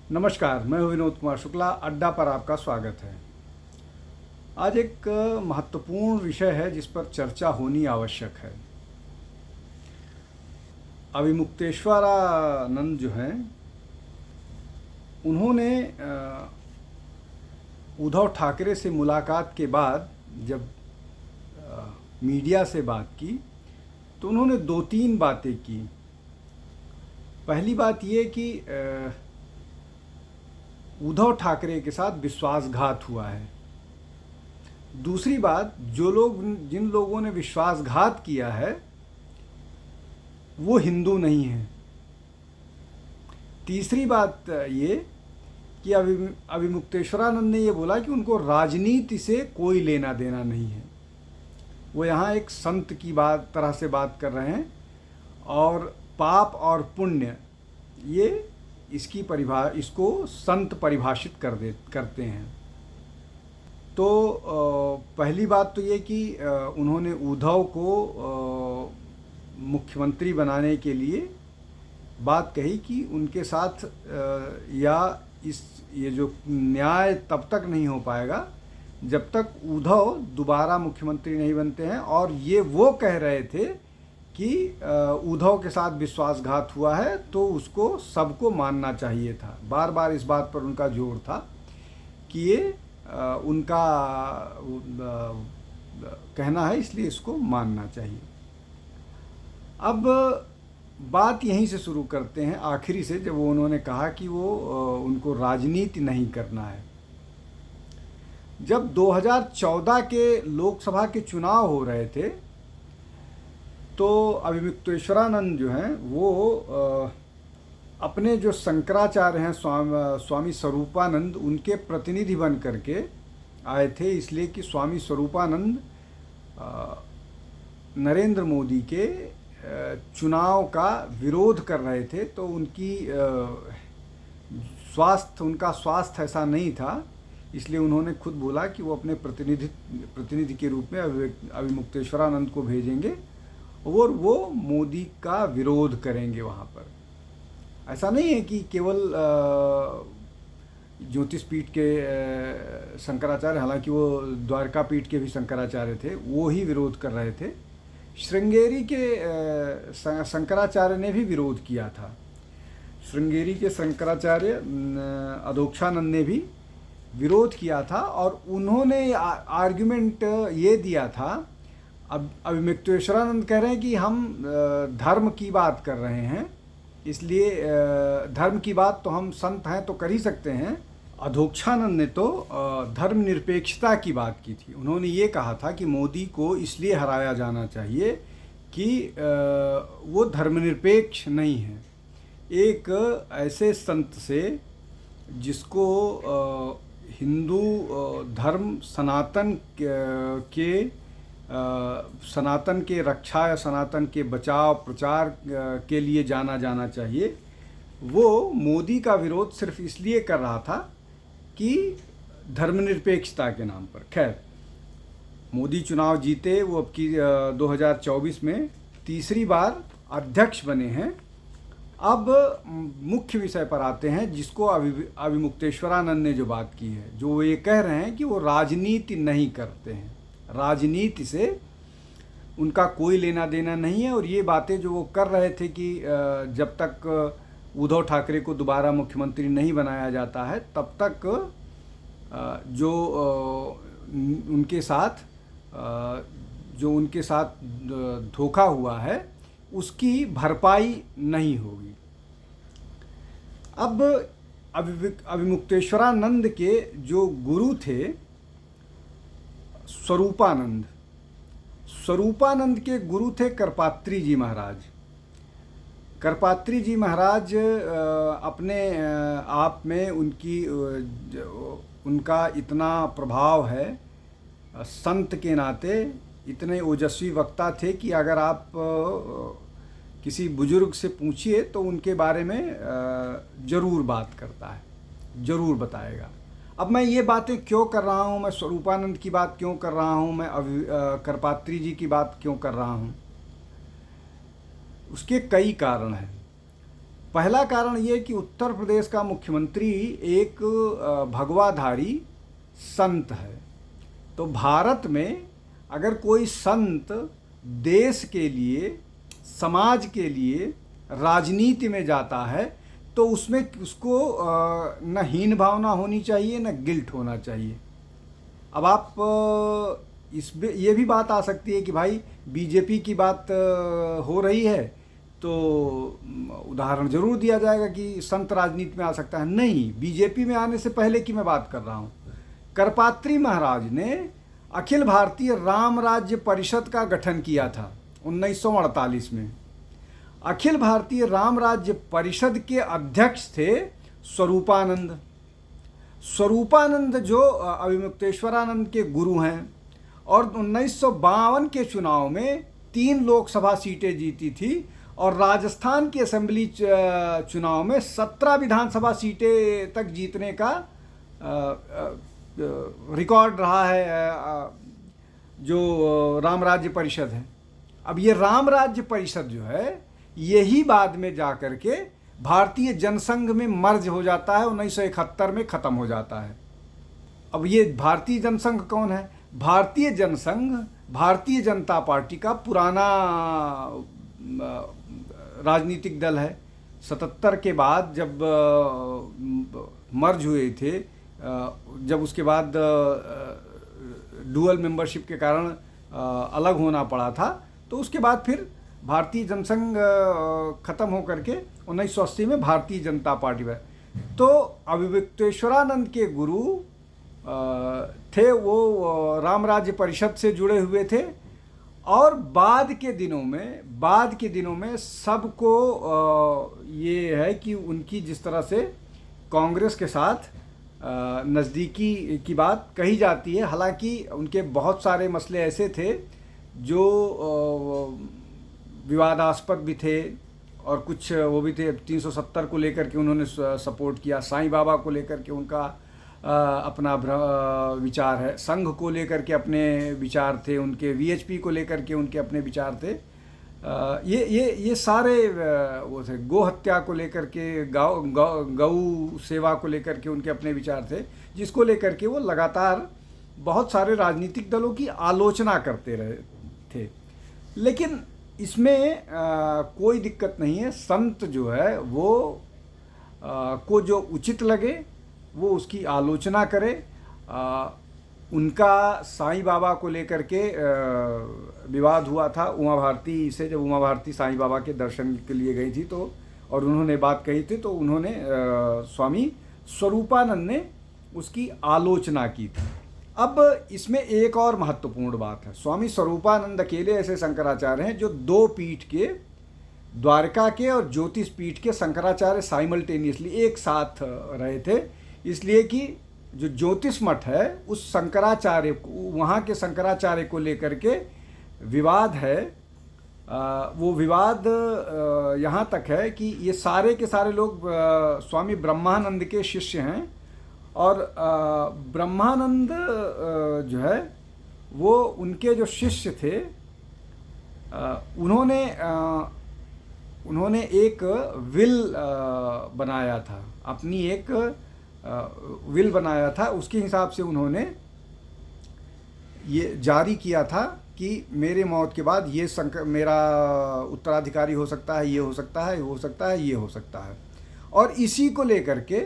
नमस्कार, मैं हूं विनोद कुमार शुक्ला। अड्डा पर आपका स्वागत है। आज एक महत्वपूर्ण विषय है जिस पर चर्चा होनी आवश्यक है। अविमुक्तेश्वरानंद जो हैं, उन्होंने उद्धव ठाकरे से मुलाकात के बाद जब मीडिया से बात की तो उन्होंने दो तीन बातें की। पहली बात ये कि उद्धव ठाकरे के साथ विश्वासघात हुआ है। दूसरी बात, जिन लोगों ने विश्वासघात किया है वो हिंदू नहीं हैं। तीसरी बात ये कि अविमुक्तेश्वरानंद ने ये बोला कि उनको राजनीति से कोई लेना देना नहीं है। वो यहाँ एक संत की तरह से बात कर रहे हैं और पाप और पुण्य, ये इसको संत परिभाषित करते हैं। तो पहली बात तो ये कि उन्होंने उद्धव को मुख्यमंत्री बनाने के लिए बात कही कि उनके साथ ये जो न्याय तब तक नहीं हो पाएगा जब तक उद्धव दोबारा मुख्यमंत्री नहीं बनते हैं। और ये वो कह रहे थे कि उद्धव के साथ विश्वासघात हुआ है तो उसको सबको मानना चाहिए था। बार बार इस बात पर उनका जोर था कि ये उनका कहना है, इसलिए इसको मानना चाहिए। अब बात यहीं से शुरू करते हैं, आखिरी से, जब उन्होंने कहा कि वो उनको राजनीति नहीं करना है। जब 2014 के लोकसभा के चुनाव हो रहे थे तो अविमुक्तेश्वरानंद जो हैं वो अपने जो शंकराचार्य हैं स्वामी स्वरूपानंद, उनके प्रतिनिधि बन करके आए थे, इसलिए कि स्वामी स्वरूपानंद नरेंद्र मोदी के चुनाव का विरोध कर रहे थे। तो उनका स्वास्थ्य ऐसा नहीं था, इसलिए उन्होंने खुद बोला कि वो अपने प्रतिनिधि के रूप में अविमुक्तेश्वरानंद को भेजेंगे और वो मोदी का विरोध करेंगे वहाँ पर। ऐसा नहीं है कि केवल ज्योतिष पीठ के शंकराचार्य, हालांकि वो द्वारका पीठ के भी शंकराचार्य थे, वो ही विरोध कर रहे थे। श्रृंगेरी के शंकराचार्य ने भी विरोध किया था। श्रृंगेरी के शंकराचार्य अधोक्षानंद ने भी विरोध किया था और उन्होंने आर्गुमेंट ये दिया था। अब अविमुक्तेश्वरानंद कह रहे हैं कि हम धर्म की बात कर रहे हैं, इसलिए धर्म की बात तो हम संत हैं तो कर ही सकते हैं। अधोक्षानंद ने तो धर्मनिरपेक्षता की बात की थी। उन्होंने ये कहा था कि मोदी को इसलिए हराया जाना चाहिए कि वो धर्मनिरपेक्ष नहीं है। एक ऐसे संत से जिसको हिंदू धर्म सनातन के रक्षा या सनातन के बचाव प्रचार के लिए जाना चाहिए, वो मोदी का विरोध सिर्फ इसलिए कर रहा था कि धर्मनिरपेक्षता के नाम पर। खैर, मोदी चुनाव जीते, वो अब की 2024 में तीसरी बार अध्यक्ष बने हैं। अब मुख्य विषय पर आते हैं, जिसको अविमुक्तेश्वरानंद ने जो बात की है, जो वो ये कह रहे हैं कि वो राजनीति नहीं करते हैं, राजनीति से उनका कोई लेना देना नहीं है। और ये बातें जो वो कर रहे थे कि जब तक उद्धव ठाकरे को दोबारा मुख्यमंत्री नहीं बनाया जाता है तब तक जो उनके साथ धोखा हुआ है उसकी भरपाई नहीं होगी। अब अविमुक्तेश्वरानंद के जो गुरु थे स्वरूपानंद के गुरु थे करपात्री जी महाराज। करपात्री जी महाराज अपने आप में उनका इतना प्रभाव है, संत के नाते इतने ओजस्वी वक्ता थे कि अगर आप किसी बुजुर्ग से पूछिए तो उनके बारे में ज़रूर बात करता है, ज़रूर बताएगा। अब मैं ये बातें क्यों कर रहा हूँ, मैं स्वरूपानंद की बात क्यों कर रहा हूँ, मैं करपात्री जी की बात क्यों कर रहा हूँ, उसके कई कारण हैं। पहला कारण ये कि उत्तर प्रदेश का मुख्यमंत्री एक भगवाधारी संत है। तो भारत में अगर कोई संत देश के लिए, समाज के लिए, राजनीति में जाता है तो उसमें उसको न हीन भावना होनी चाहिए, न गिल्ट होना चाहिए। अब आप ये भी बात आ सकती है कि भाई बीजेपी की बात हो रही है तो उदाहरण जरूर दिया जाएगा कि संत राजनीति में आ सकता है। नहीं, बीजेपी में आने से पहले की मैं बात कर रहा हूँ। करपात्री महाराज ने अखिल भारतीय राम राज्य परिषद का गठन किया था 1948 में। अखिल भारतीय राम राज्य परिषद के अध्यक्ष थे स्वरूपानंद। स्वरूपानंद जो अभिमुक्तेश्वरानंद के गुरु हैं और 1952 के चुनाव में 3 लोकसभा सीटें जीती थी और राजस्थान की असेंबली चुनाव में 17 विधानसभा सीटें तक जीतने का रिकॉर्ड रहा है जो राम राज्य परिषद है। अब ये राम राज्य परिषद जो है यही बाद में जाकर के भारतीय जनसंघ में मर्ज हो जाता है, 1971 में ख़त्म हो जाता है। अब ये भारतीय जनसंघ कौन है? भारतीय जनसंघ भारतीय जनता पार्टी का पुराना राजनीतिक दल है। 77 के बाद जब मर्ज हुए थे, जब उसके बाद डुअल मेंबरशिप के कारण अलग होना पड़ा था, तो उसके बाद फिर भारतीय जनसंघ ख़त्म होकर के 1980 में भारतीय जनता पार्टी में। तो अभिमुक्तेश्वरानंद के गुरु थे, वो राम राज्य परिषद से जुड़े हुए थे। और बाद के दिनों में सबको ये है कि उनकी जिस तरह से कांग्रेस के साथ नज़दीकी की बात कही जाती है, हालांकि उनके बहुत सारे मसले ऐसे थे जो विवादास्पद भी थे और कुछ वो भी थे। 370 को लेकर के उन्होंने सपोर्ट किया, साईं बाबा को लेकर के उनका अपना विचार है, संघ को लेकर के अपने विचार थे उनके, वीएचपी को लेकर के उनके अपने विचार थे। ये सारे वो थे। गौ हत्या को लेकर के, गौ सेवा को लेकर के उनके अपने विचार थे, जिसको लेकर के वो लगातार बहुत सारे राजनीतिक दलों की आलोचना करते रहे थे। लेकिन इसमें कोई दिक्कत नहीं है। संत जो है वो को जो उचित लगे वो उसकी आलोचना करे। उनका साईं बाबा को लेकर के विवाद हुआ था उमा भारती से, जब उमा भारती साईं बाबा के दर्शन के लिए गई थी तो, और उन्होंने बात कही थी, तो उन्होंने स्वामी स्वरूपानंद ने उसकी आलोचना की थी। अब इसमें एक और महत्वपूर्ण बात है। स्वामी स्वरूपानंद अकेले ऐसे शंकराचार्य हैं जो 2 पीठ के, द्वारका के और ज्योतिष पीठ के शंकराचार्य साइमल्टेनियसली एक साथ रहे थे। इसलिए कि जो ज्योतिष मठ है उस शंकराचार्य को, वहाँ के शंकराचार्य को लेकर के विवाद है। वो विवाद यहाँ तक है कि ये सारे के सारे लोग स्वामी ब्रह्मानंद के शिष्य हैं और ब्रह्मानंद जो है वो उनके जो शिष्य थे, उन्होंने एक विल बनाया था, अपनी एक विल बनाया था। उसके हिसाब से उन्होंने ये जारी किया था कि मेरे मौत के बाद ये मेरा उत्तराधिकारी हो सकता है, ये हो सकता है, हो सकता है, ये हो सकता है। और इसी को लेकर के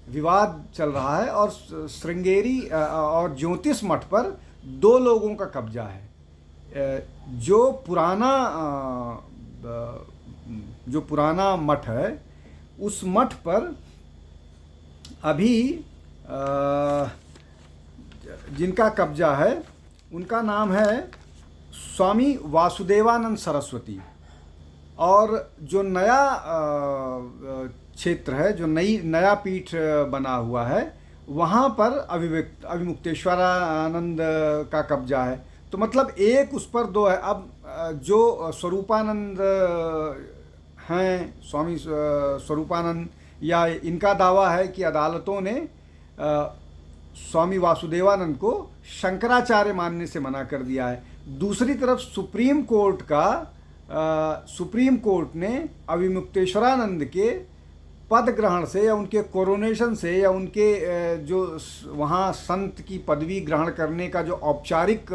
विवाद चल रहा है और श्रृंगेरी और ज्योतिष मठ पर 2 लोगों का कब्जा है। जो पुराना मठ है, उस मठ पर अभी जिनका कब्जा है उनका नाम है स्वामी वासुदेवानंद सरस्वती। और जो नया क्षेत्र है, जो नया पीठ बना हुआ है, वहाँ पर अभिमुक्तेश्वरानंद का कब्जा है। तो मतलब एक उस पर 2 है। अब जो स्वरूपानंद हैं, स्वामी स्वरूपानंद, या इनका दावा है कि अदालतों ने स्वामी वासुदेवानंद को शंकराचार्य मानने से मना कर दिया है। दूसरी तरफ सुप्रीम कोर्ट ने अभिमुक्तेश्वरानंद के पद ग्रहण से या उनके कोरोनेशन से या उनके जो वहाँ संत की पदवी ग्रहण करने का जो औपचारिक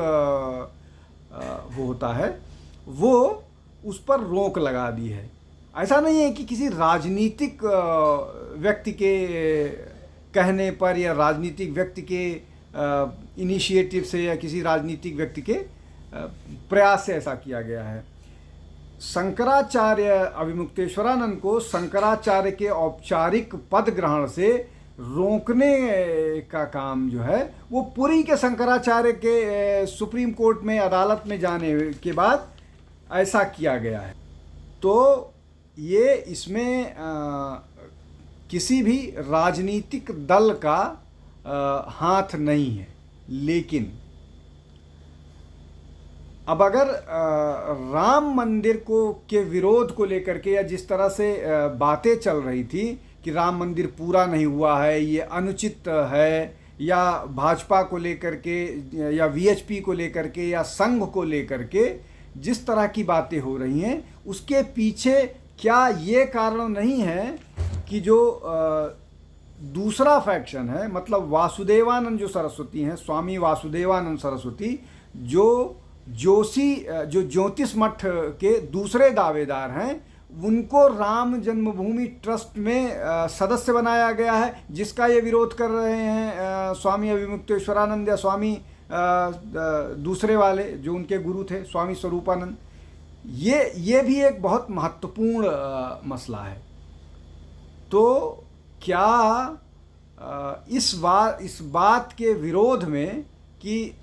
वो होता है, वो उस पर रोक लगा दी है। ऐसा नहीं है कि किसी राजनीतिक व्यक्ति के कहने पर या राजनीतिक व्यक्ति के इनिशिएटिव से या किसी राजनीतिक व्यक्ति के प्रयास से ऐसा किया गया है। शंकराचार्य अभिमुक्तेश्वरानंद को शंकराचार्य के औपचारिक पद ग्रहण से रोकने का काम जो है वो पुरी के शंकराचार्य के सुप्रीम कोर्ट में अदालत में जाने के बाद ऐसा किया गया है। तो ये इसमें किसी भी राजनीतिक दल का हाथ नहीं है। लेकिन अब अगर राम मंदिर के विरोध को लेकर के या जिस तरह से बातें चल रही थी कि राम मंदिर पूरा नहीं हुआ है, ये अनुचित है, या भाजपा को लेकर के या वीएचपी को लेकर के या संघ को लेकर के जिस तरह की बातें हो रही हैं, उसके पीछे क्या ये कारण नहीं है कि जो दूसरा फैक्शन है, मतलब वासुदेवानंद जो सरस्वती हैं, स्वामी वासुदेवानंद सरस्वती, जो ज्योतिष मठ के दूसरे दावेदार हैं, उनको राम जन्मभूमि ट्रस्ट में सदस्य बनाया गया है, जिसका ये विरोध कर रहे हैं स्वामी अभिमुक्तेश्वरानंद या स्वामी दूसरे वाले जो उनके गुरु थे स्वामी स्वरूपानंद। ये भी एक बहुत महत्वपूर्ण मसला है। तो क्या इस बात के विरोध में कि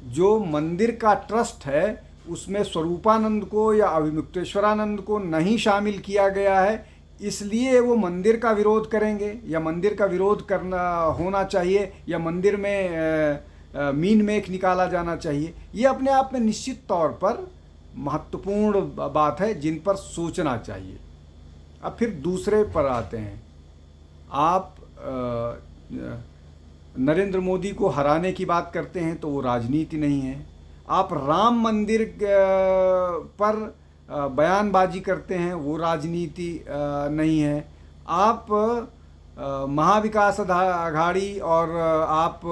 जो मंदिर का ट्रस्ट है उसमें स्वरूपानंद को या अभिमुक्तेश्वरानंद को नहीं शामिल किया गया है, इसलिए वो मंदिर का विरोध करेंगे या मंदिर का विरोध करना होना चाहिए या मंदिर में मीन मेख निकाला जाना चाहिए, ये अपने आप में निश्चित तौर पर महत्वपूर्ण बात है जिन पर सोचना चाहिए। अब फिर दूसरे पर आते हैं। आप नरेंद्र मोदी को हराने की बात करते हैं तो वो राजनीति नहीं है। आप राम मंदिर पर बयानबाजी करते हैं, वो राजनीति नहीं है। आप महाविकास आघाड़ी और आप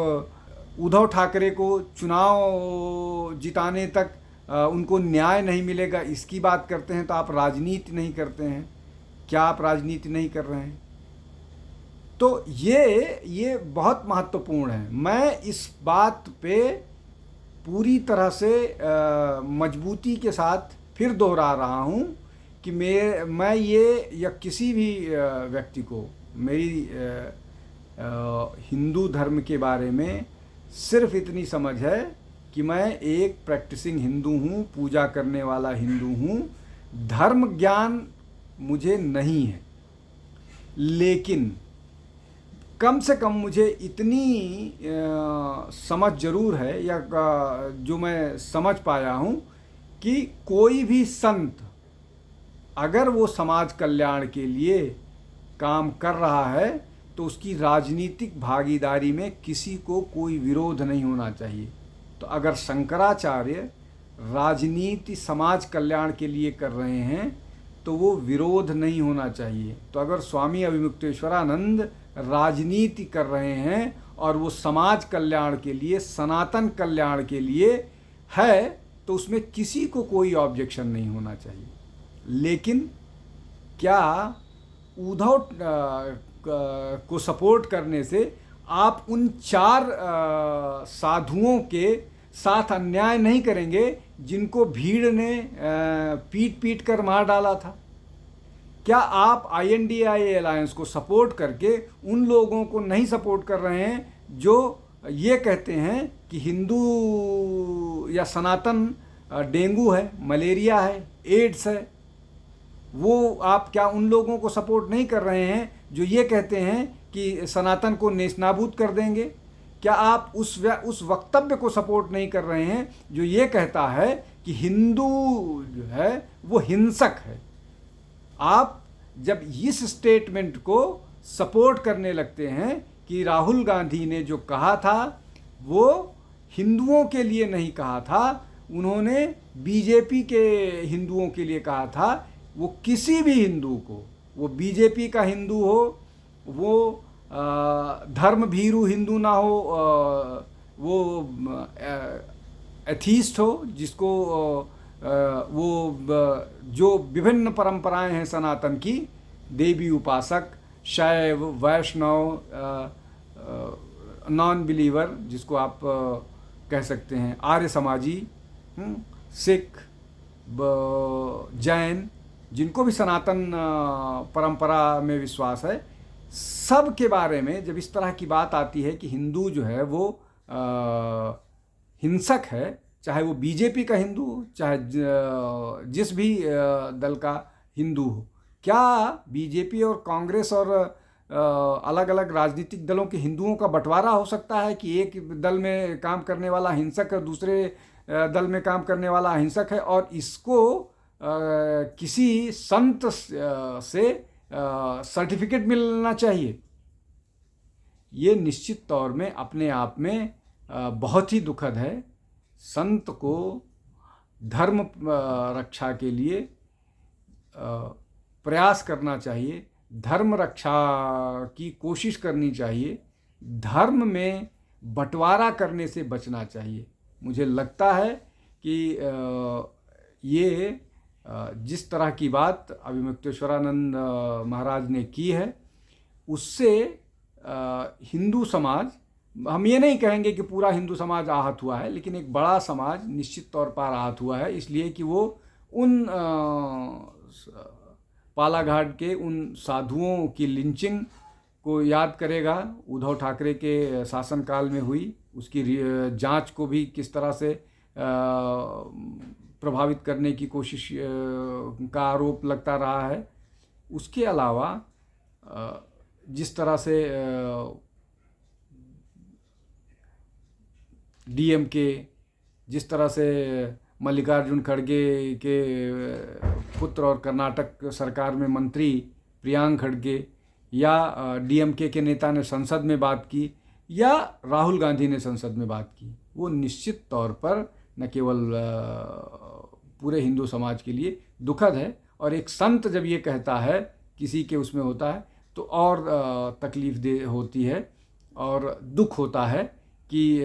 उद्धव ठाकरे को चुनाव जिताने तक उनको न्याय नहीं मिलेगा इसकी बात करते हैं, तो आप राजनीति नहीं करते हैं। क्या आप राजनीति नहीं कर रहे हैं? तो ये बहुत महत्वपूर्ण है। मैं इस बात पे पूरी तरह से मजबूती के साथ फिर दोहरा रहा हूँ कि मैं ये या किसी भी व्यक्ति को मेरी हिंदू धर्म के बारे में सिर्फ इतनी समझ है कि मैं एक प्रैक्टिसिंग हिंदू हूँ, पूजा करने वाला हिंदू हूँ। धर्म ज्ञान मुझे नहीं है, लेकिन कम से कम मुझे इतनी समझ ज़रूर है या जो मैं समझ पाया हूँ कि कोई भी संत अगर वो समाज कल्याण के लिए काम कर रहा है तो उसकी राजनीतिक भागीदारी में किसी को कोई विरोध नहीं होना चाहिए। तो अगर शंकराचार्य राजनीति समाज कल्याण के लिए कर रहे हैं तो वो विरोध नहीं होना चाहिए। तो अगर स्वामी अभिमुक्तेश्वरानंद राजनीति कर रहे हैं और वो समाज कल्याण के लिए, सनातन कल्याण के लिए है, तो उसमें किसी को कोई ऑब्जेक्शन नहीं होना चाहिए। लेकिन क्या उद्धव को सपोर्ट करने से आप उन 4 साधुओं के साथ अन्याय नहीं करेंगे जिनको भीड़ ने पीट कर मार डाला था? क्या आप INDIA अलायंस को सपोर्ट करके उन लोगों को नहीं सपोर्ट कर रहे हैं जो ये कहते हैं कि हिंदू या सनातन डेंगू है, मलेरिया है, एड्स है? वो आप क्या उन लोगों को सपोर्ट नहीं कर रहे हैं जो ये कहते हैं कि सनातन को नेस्तनाबूद कर देंगे? क्या आप उस वक्तव्य को सपोर्ट नहीं कर रहे हैं जो ये कहता है कि हिंदू जो है वो हिंसक है? आप जब इस स्टेटमेंट को सपोर्ट करने लगते हैं कि राहुल गांधी ने जो कहा था वो हिंदुओं के लिए नहीं कहा था, उन्होंने बीजेपी के हिंदुओं के लिए कहा था, वो किसी भी हिंदू को वो बीजेपी का हिंदू हो, वो धर्म भीरू हिंदू ना हो, वो एथीस्ट हो, जिसको वो जो विभिन्न परंपराएं हैं सनातन की, देवी उपासक, शैव, वैष्णव, नॉन बिलीवर जिसको आप कह सकते हैं, आर्य समाजी, सिख, जैन, जिनको भी सनातन परंपरा में विश्वास है, सब के बारे में जब इस तरह की बात आती है कि हिंदू जो है वो हिंसक है, चाहे वो बीजेपी का हिंदू हो, चाहे जिस भी दल का हिंदू हो, क्या बीजेपी और कांग्रेस और अलग अलग राजनीतिक दलों के हिंदुओं का बंटवारा हो सकता है कि एक दल में काम करने वाला हिंसक है, दूसरे दल में काम करने वाला अहिंसक है, और इसको किसी संत से सर्टिफिकेट मिलना चाहिए? ये निश्चित तौर में अपने आप में बहुत ही दुखद है। संत को धर्म रक्षा के लिए प्रयास करना चाहिए, धर्म रक्षा की कोशिश करनी चाहिए, धर्म में बंटवारा करने से बचना चाहिए। मुझे लगता है कि ये जिस तरह की बात अभिमुक्तेश्वरानंद महाराज ने की है, उससे हिंदू समाज, हम ये नहीं कहेंगे कि पूरा हिंदू समाज आहत हुआ है, लेकिन एक बड़ा समाज निश्चित तौर पर आहत हुआ है, इसलिए कि वो उन पालाघाट के उन साधुओं की लिंचिंग को याद करेगा, उद्धव ठाकरे के शासनकाल में हुई, उसकी जांच को भी किस तरह से प्रभावित करने की कोशिश का आरोप लगता रहा है। उसके अलावा जिस तरह से डीएमके, जिस तरह से मल्लिकार्जुन खड़गे के पुत्र और कर्नाटक सरकार में मंत्री प्रियांक खड़गे, या डीएमके के नेता ने संसद में बात की, या राहुल गांधी ने संसद में बात की, वो निश्चित तौर पर न केवल पूरे हिंदू समाज के लिए दुखद है, और एक संत जब ये कहता है किसी के उसमें होता है तो और तकलीफ दे होती है और दुख होता है कि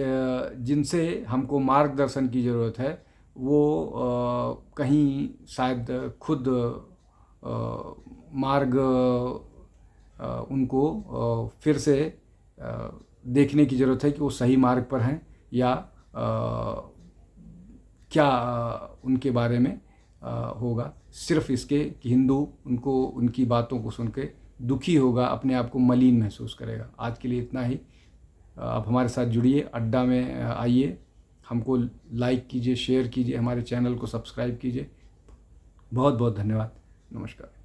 जिनसे हमको मार्गदर्शन की ज़रूरत है वो कहीं शायद खुद मार्ग उनको फिर से देखने की ज़रूरत है कि वो सही मार्ग पर हैं, या क्या उनके बारे में होगा। सिर्फ इसके कि हिंदू उनको, उनकी बातों को सुन के दुखी होगा, अपने आप को मलिन महसूस करेगा। आज के लिए इतना ही। आप हमारे साथ जुड़िए, अड्डा में आइए, हमको लाइक कीजिए, शेयर कीजिए, हमारे चैनल को सब्सक्राइब कीजिए। बहुत बहुत धन्यवाद। नमस्कार।